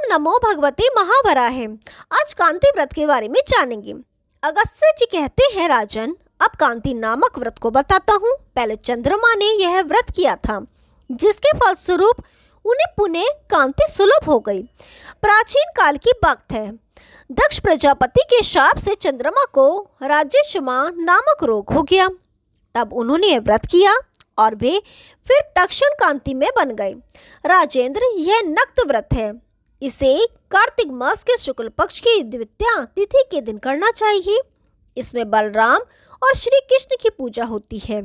नमो भगवते महावराहे। आज कांति व्रत के बारे में जानेंगे। अगस्त्य जी कहते हैं, राजन, अब कांति नामक व्रत को बताता हूँ। पहले चंद्रमा ने यह व्रत किया था, जिसके फलस्वरूप उन्हें पुनः कांति सुलभ हो गई। प्राचीन काल की बात है। दक्ष प्रजापति के शाप से चंद्रमा को राजेशमा नामक रोग हो गया। तब उन्होंने यह व्रत किया और वे फिर तक्षण कांति में बन गए। राजेंद्र, यह नक्त व्रत है। इसे कार्तिक मास के शुक्ल पक्ष की द्वितीया तिथि के दिन करना चाहिए। इसमें बलराम और श्री कृष्ण की पूजा होती है।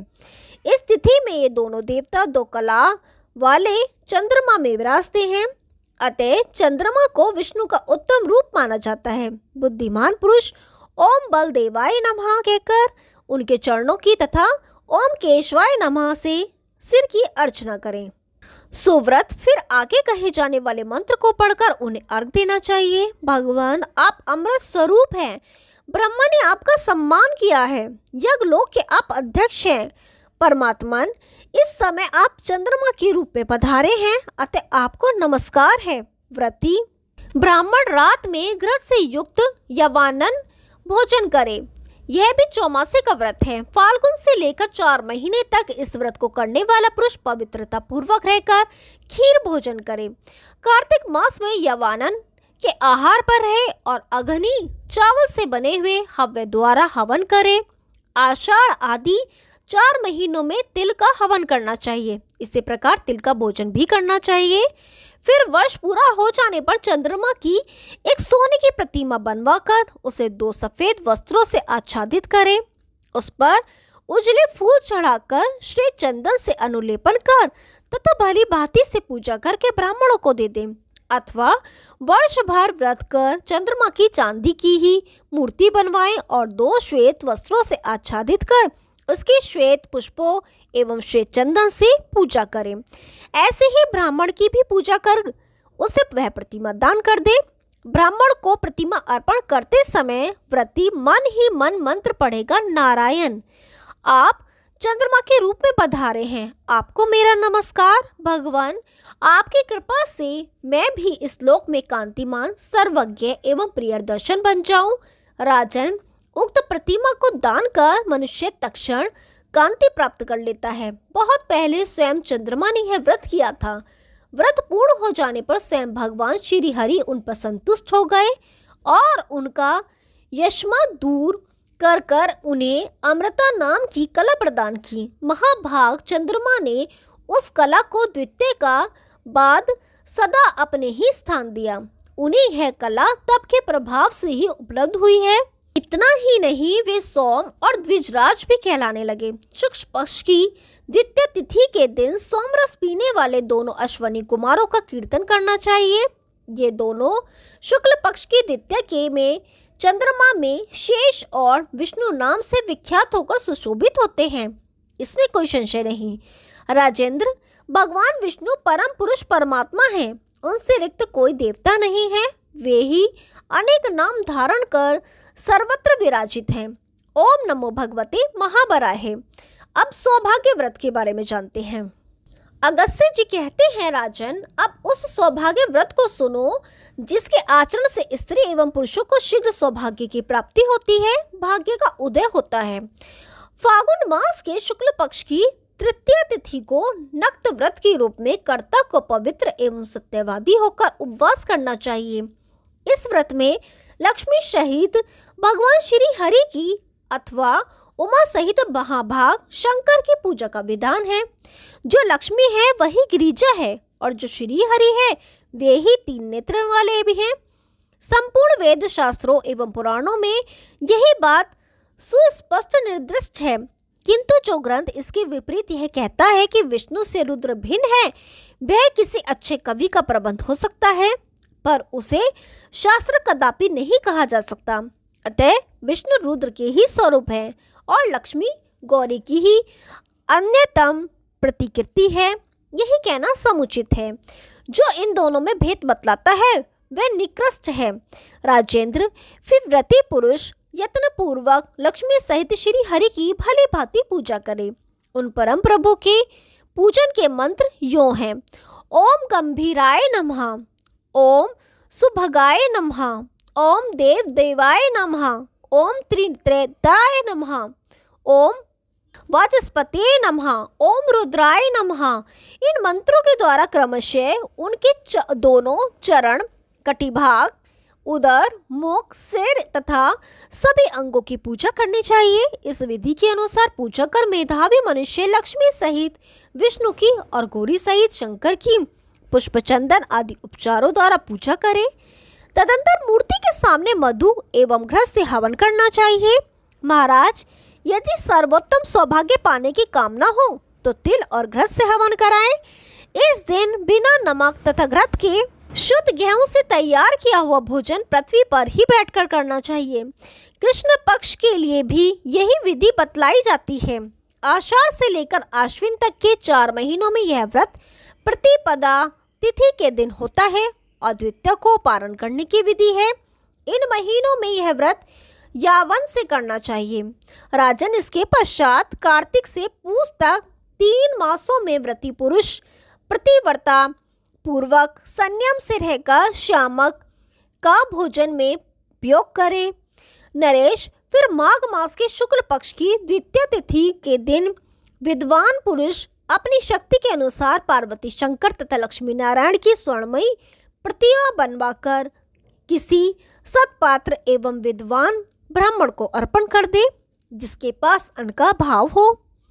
इस तिथि में ये दोनों देवता दो कला वाले चंद्रमा में विराजते हैं। अतः चंद्रमा को विष्णु का उत्तम रूप माना जाता है। बुद्धिमान पुरुष ओम बल देवाय नमः कहकर उनके चरणों की तथा ओम केशवाय नमः से सिर की अर्चना करें। सुव्रत फिर आगे कहे जाने वाले मंत्र को पढ़कर उन्हें अर्घ देना चाहिए। भगवान, आप अमृत स्वरूप हैं। ब्रह्मा ने आपका सम्मान किया है। यज्ञलोक के आप अध्यक्ष हैं। परमात्मन, इस समय आप चंद्रमा के रूप में पधारे हैं, अतः आपको नमस्कार है। व्रती ब्राह्मण रात में घृत से युक्त यवानन भोजन करे। यह भी चौमासे का व्रत है। फाल्गुन से लेकर 4 महीने तक इस व्रत को करने वाला पुरुष पवित्रता पूर्वक रहकर खीर भोजन करे। कार्तिक मास में यवानन के आहार पर रहे और अग्नि चावल से बने हुए हव्य द्वारा हवन करे। आषाढ़ आदि 4 महीनों में तिल का हवन करना चाहिए। इसी प्रकार तिल का भोजन भी करना चाहिए। फिर वर्ष पूरा हो जाने पर चंद्रमा की एक सोने की प्रतिमा बनवाकर उसे 2 सफेद वस्त्रों से आच्छादित करें। उस पर उजले फूल चढ़ाकर श्री चंदन से अनुलेपन कर तथा भली भांति से पूजा करके ब्राह्मणों को दे दें। अथवा वर्ष भर व्रत कर चंद्रमा की चांदी की ही मूर्ति बनवाएं और 2 श्वेत वस्त्रों से आच्छादित कर उसकी श्वेत पुष्पों एवं श्वेत चंदन से पूजा करें। ऐसे ही ब्राह्मण की भी पूजा कर उसे वह प्रतिमा दान कर दे। ब्राह्मण को प्रतिमा अर्पण करते समय व्रती मन ही मन मंत्र पढ़ेगा, नारायण, आप चंद्रमा के रूप में पधारे हैं, आपको मेरा नमस्कार। भगवान, आपकी कृपा से मैं भी इस लोक में कांतिमान, सर्वज्ञ एवं प्रियदर्शन बन जाऊं। राजन, उक्त प्रतिमा को दान कर मनुष्य तक्षण कांति प्राप्त कर लेता है। बहुत पहले स्वयं चंद्रमा ने यह व्रत किया था। व्रत पूर्ण हो जाने पर स्वयं भगवान श्री हरि उन पर संतुष्ट हो गए और उनका यशमा दूर कर कर उन्हें अमृता नाम की कला प्रदान की। महाभाग चंद्रमा ने उस कला को द्वितीय का बाद सदा अपने ही स्थान दिया। उन्हें यह कला तप के प्रभाव से ही उपलब्ध हुई है। इतना ही नहीं, वे सोम और द्विजराज भी कहलाने लगे। शुक्ल पक्ष की द्वितीय तिथि के दिन सोमरस पीने वाले दोनों अश्वनी कुमारों का कीर्तन करना चाहिए। ये दोनों शुक्ल पक्ष की द्वितीय के में चंद्रमा में शेष और विष्णु नाम से विख्यात होकर सुशोभित होते हैं। इसमें कोई संशय नहीं। राजेंद्र, भगवान विष्णु परम पुरुष परमात्मा हैं। उनसे रिक्त कोई देवता नहीं है। वे ही अनेक नाम धारण कर सर्वत्र विराजित हैं। ओम नमो भगवते महावराहे। अब सौभाग्य व्रत के बारे में जानते हैं। अगस्त्य जी कहते हैं, राजन, अब उस सौभाग्य व्रत को सुनो जिसके आचरण से स्त्री एवं पुरुषों को शीघ्र सौभाग्य की प्राप्ति होती है, भाग्य का उदय होता है। फागुन मास के शुक्ल पक्ष की तृतीय तिथि को नक्त व्रत के रूप में कर्ता को पवित्र एवं सत्यवादी होकर उपवास करना चाहिए। इस व्रत में लक्ष्मी सहित भगवान श्री हरि की अथवा उमा सहित महाभाग शंकर की पूजा का विधान है। जो लक्ष्मी है वही गिरिजा है और जो श्री हरि है वे ही 3 नेत्र वाले भी हैं। संपूर्ण वेद शास्त्रों एवं पुराणों में यही बात सुस्पष्ट निर्दिष्ट है, किंतु जो ग्रंथ इसके विपरीत यह कहता है कि विष्णु से रुद्र भिन्न है, वह किसी अच्छे कवि का प्रबंध हो सकता है, पर उसे शास्त्र कदापि नहीं कहा जा सकता। अतः विष्णु रुद्र के ही स्वरूप है और लक्ष्मी गौरी की ही अन्यतम प्रतिकृति है। यही कहना समुचित है। जो इन दोनों में भेद बतलाता है वह निकृष्ट है। राजेंद्र, फिर व्रती पुरुष यत्न पूर्वक लक्ष्मी सहित श्री हरि की भली भांति पूजा करे। उन परम प्रभु के पूजन के मंत्र यों हैं: ओम गंभीराय नमः, ओम सुभगाय नमः, ओम देव देवाय नमः, ओम त्रिनेत्राय नमः, ओम वाचस्पते नमः, ओम रुद्राय नमः। इन मंत्रों के द्वारा क्रमशः उनके दोनों चरण, कटिभाग, उदर, मुख, सिर तथा सभी अंगों की पूजा करनी चाहिए। इस विधि के अनुसार पूजा कर मेधावी मनुष्य लक्ष्मी सहित विष्णु की और गौरी सहित शंकर की पुष्प चंदन आदि उपचारों द्वारा पूजा करे। तदंतर मूर्ति के सामने मधु एवं घृत से हवन करना चाहिए। महाराज, यदि सर्वोत्तम सौभाग्य पाने की कामना हो तो तिल और घृत से हवन कराएं। इस दिन बिना नमक तथा घृत के शुद्ध गेहूं से तैयार किया हुआ भोजन पृथ्वी पर ही बैठकर करना चाहिए। कृष्ण पक्ष के लिए भी यही विधि बतलाई जाती है। आषाढ़ से लेकर आश्विन तक के 4 महीनों में यह व्रत प्रतिपदा तिथि के दिन होता है और द्वितीया को पारण करने की विधि है। इन महीनों में यह व्रत यावन से करना चाहिए। राजन, इसके पश्चात कार्तिक से पूस तक 3 मासों में व्रती पुरुष प्रतिव्रता पूर्वक संयम से रहकर शामक का भोजन में उपयोग करे। नरेश, फिर माघ मास के शुक्ल पक्ष की द्वितीय तिथि के दिन विद्वान पुरुष अपनी शक्ति के अनुसार पार्वती शंकर तथा लक्ष्मी नारायण की स्वर्णमयी प्रतिमा बनवाकर किसी सत्पात्र एवं विद्वान ब्राह्मण को अर्पण कर दे, जिसके पास अन्न का भाव हो।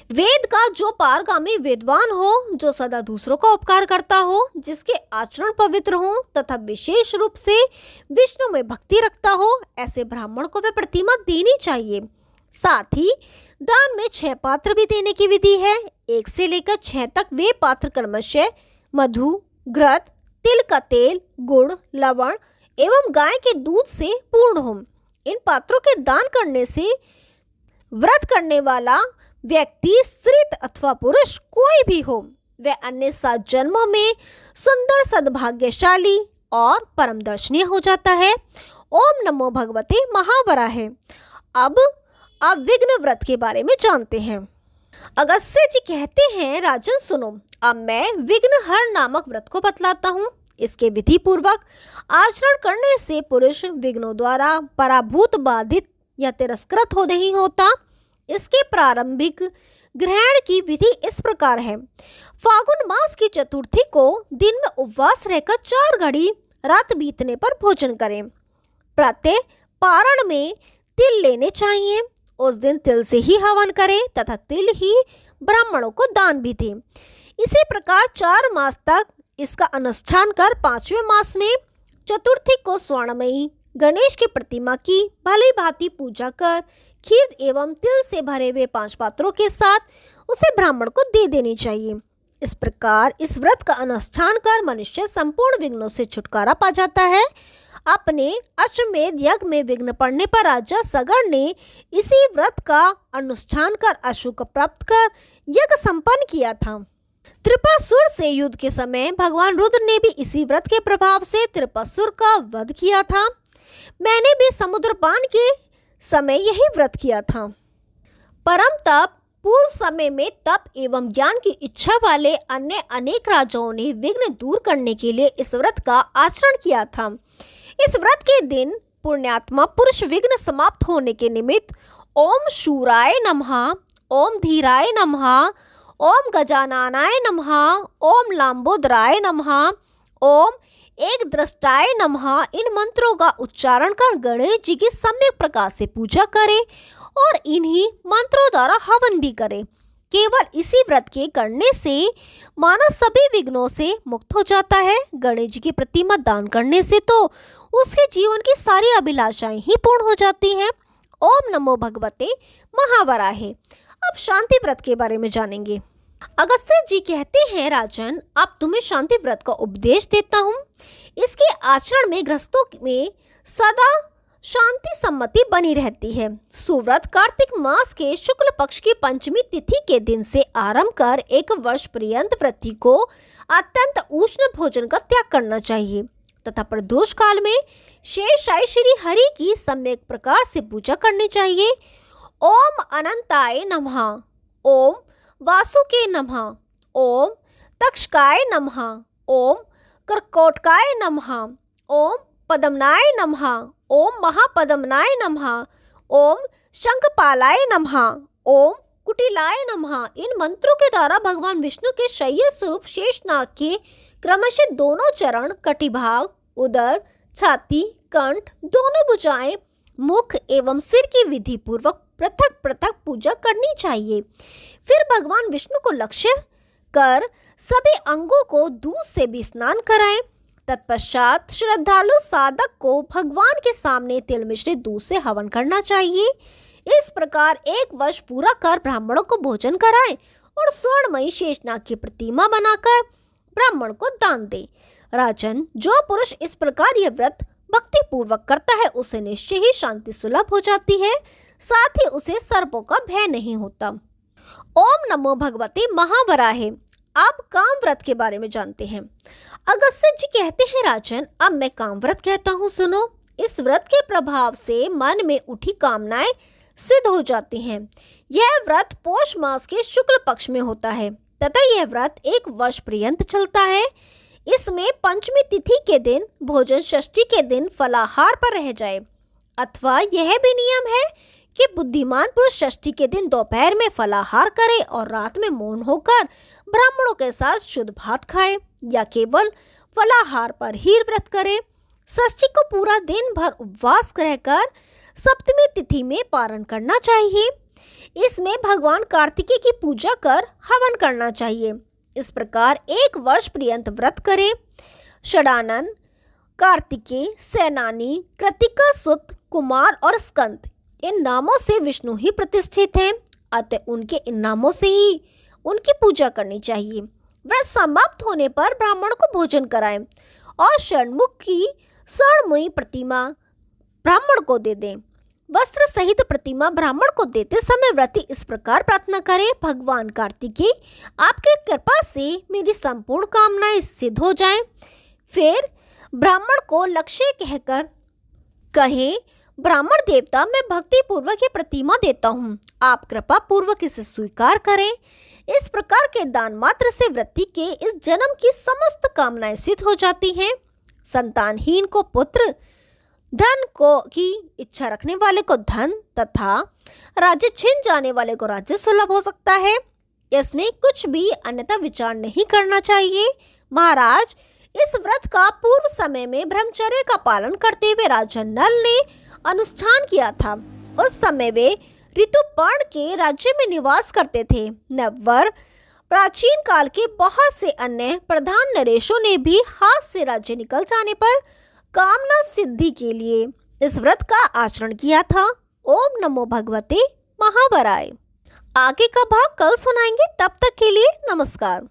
वेद का जो पारगामी विद्वान हो, जो सदा दूसरों का उपकार करता हो, जिसके आचरण पवित्र हो तथा विशेष रूप से विष्णु में भक्ति रखता हो, ऐसे ब्राह्मण को वह प्रतिमा देनी चाहिए। साथ ही दान में 6 पात्र भी देने की विधि है। 1 से लेकर 6 तक वे पात्र क्रमशः मधु, घृत, तिल का तेल, गुड़, लवण एवं गाय के दूध से पूर्ण हो। इन पात्रों के दान करने से व्रत करने वाला व्यक्ति, स्त्री अथवा पुरुष कोई भी हो, वह अन्य 7 जन्मों में सुंदर, सद्भाग्यशाली और परम दर्शनीय हो जाता है। ओम नमो भगवते महावराहे। अब आप विघ्न व्रत के बारे में जानते हैं। अगस्त्य जी कहते हैं, राजन सुनो, अब मैं विघ्नहर नामक व्रत को बतलाता हूँ। इसके विधि पूर्वक आचरण करने से पुरुष विघ्नों द्वारा पराभूत, बाधित या तिरस्कृत हो नहीं होता। इसके प्रारंभिक ग्रहण की विधि इस प्रकार है। फागुन मास की चतुर्थी को दिन में उपवास रहकर 4 घड़ी रात बीतने पर भोजन करें। प्रातः पारण में तिल लेने चाहिए। उस दिन तिल से ही हवन करें तथा तिल ही ब्राह्मणों को दान भी दें। इसी प्रकार 4 मास तक इसका अनुष्ठान कर 5वें मास में चतुर्थी को स्वर्णमयी गणेश की प्रतिमा की भली भांति पूजा कर खीर एवं तिल से भरे हुए 5 पात्रों के साथ उसे ब्राह्मण को दे देनी चाहिए। इस प्रकार इस व्रत का अनुष्ठान कर मनुष्य संपूर्ण विघ्नों से छुटकारा पा जाता है। अपने अश्वमेध यज्ञ में विघ्न पड़ने पर राजा सगर ने इसी व्रत का अनुष्ठान कर अश्व प्राप्त कर यज्ञ संपन्न किया था। त्रिपुरासुर से युद्ध के समय भगवान रुद्र ने भी इसी व्रत के प्रभाव से त्रिपुरासुर का वध किया था। मैंने भी समुद्रपान के समय यही व्रत किया था। परम तप पूर्व समय में तप एवं ज्ञान की इच्छा वाले अन्य अनेक राजाओं ने विघ्न दूर करने के लिए इस व्रत का आचरण किया था। इस व्रत के दिन पुण्यात्मा पुरुष विघ्न समाप्त होने के निमित्त ओम शूराय नमः, ओम धीराय नमः, ओम गजाननाय नमः, ओम लांबोदराय नमः, ओम एक दृष्टाय नमः इन मंत्रों का उच्चारण कर गणेश जी की सम्यक प्रकार से पूजा करें और इन्हीं मंत्रों द्वारा हवन भी करें। केवल इसी व्रत के करने से मानव सभी विघ्नों से मुक्त हो जाता है। गणेश जी की प्रतिमा दान करने से तो उसके जीवन की सारी अभिलाषाएं ही पूर्ण हो जाती हैं। ओम नमो भगवते महावराहे। अब शांति व्रत के बारे में जानेंगे। अगस्त्य जी कहते हैं, राजन, अब तुम्हें शांति व्रत का उपदेश देता हूँ। इसके आचरण में गृहस्थों में सदा शांति सम्मति बनी रहती है। सुव्रत कार्तिक मास के शुक्ल पक्ष की पंचमी तिथि के दिन से आरंभ कर 1 वर्ष पर्यंत व्रती को अत्यंत उष्ण भोजन का त्याग करना चाहिए तथा प्रदोष काल में शेषाय श्री हरि की सम्यक प्रकार से पूजा करनी चाहिए। ओम अनंताय नमः, ओम वासुके नमः, ओम तक्षकाय नमः, ओम कर्कोटकाय नमः, ओम पद्मनाय नमः, ओम महापद्मनाय नमः, ओम शंखपालाय नमः, ओम कुटिलाय नमः। इन मंत्रों के द्वारा भगवान विष्णु के शय्य स्वरूप शेषनाग के क्रमशः दोनों चरण, कटिभाग, उदर, छाती, कंठ, दोनों भुजाएं, मुख एवं सिर की विधि पूर्वक पृथक पृथक पूजा करनी चाहिए। फिर भगवान विष्णु को लक्ष्य कर सभी अंगों को दूध से भी स्नान कराएं। तत्पश्चात श्रद्धालु साधक को भगवान के सामने तिल मिश्रित दूध से हवन करना चाहिए। इस प्रकार 1 वर्ष पूरा कर ब्राह्मणों को भोजन कराएं और स्वर्णमयी शेषनाग की प्रतिमा बनाकर ब्राह्मण को दान दे। राजन, जो पुरुष इस प्रकार यह व्रत भक्ति पूर्वक करता है उसे निश्चय ही शांति सुलभ हो जाती है, साथ ही उसे सर्पों का भय नहीं होता। ओम नमो भगवते महावराहे। अब काम व्रत के बारे में जानते हैं। अगस्त्य जी कहते हैं, राजन अब मैं काम व्रत कहता हूँ, सुनो। इस व्रत के प्रभाव से मन में उठी कामनाएं सिद्ध हो जाती हैं। यह व्रत पौष मास के शुक्ल पक्ष में होता है तथा यह व्रत 1 वर्ष पर्यंत चलता है। इसमें पंचमी तिथि के दिन भोजन, षष्ठी के दिन फलाहार पर रह जाए, अथवा यह भी नियम है कि बुद्धिमान पुरुष षष्ठी के दिन दोपहर में फलाहार करे और रात में मौन होकर ब्राह्मणों के साथ शुद्ध भात खाए, या केवल फलाहार पर ही व्रत करे। षष्ठी को पूरा दिन भर उपवास रहकर सप्तमी तिथि में पारण करना चाहिए। इसमें भगवान कार्तिकेय की पूजा कर हवन करना चाहिए। इस प्रकार 1 वर्ष पर्यंत व्रत करे। षडानन, कार्तिकेय, सेनानी, कृतिका सुत, कुमार और स्कंद इन नामों से विष्णु ही प्रतिष्ठित हैं, अतः उनके इन नामों से ही उनकी पूजा करनी चाहिए। व्रत समाप्त होने पर ब्राह्मण को भोजन कराएं और षण्मुख की स्वर्णमयी प्रतिमा ब्राह्मण को दे दें। वस्त्र सहित प्रतिमा ब्राह्मण को देते समय व्रती इस प्रकार प्रार्थना करे, भगवान कार्तिकेय आपके कृपा से मेरी संपूर्ण कामनाएं सिद्ध हो जाएं। फिर ब्राह्मण को लक्ष्य कहकर कहे, ब्राह्मण देवता मैं भक्ति पूर्वक ये प्रतिमा देता हूँ, आप कृपा पूर्वक इसे स्वीकार करें। इस प्रकार के दान मात्र से व्रती के इस जन्म की समस्त कामनाएं सिद्ध हो जाती हैं। संतानहीन को पुत्र, धन को की इच्छा रखने वाले को धन तथा राज्य छिन जाने वाले को राज्य सुलभ हो सकता है। इसमें कुछ भी अन्यथा विचार नहीं करना चाहिए। महाराज, इस व्रत का पूर्व समय में ब्रह्मचर्य का पालन करते हुए राजा नल ने अनुष्ठान किया था। उस समय वे ऋतुपर्ण के राज्य में निवास करते थे। नववर प्राचीन काल के बहुत से अन्य प्रधान नरेशों ने भी हाथ से राज्य निकल जाने पर कामना सिद्धि के लिए इस व्रत का आचरण किया था। ओम नमो भगवते महावराय। आगे का भाग कल सुनाएंगे, तब तक के लिए नमस्कार।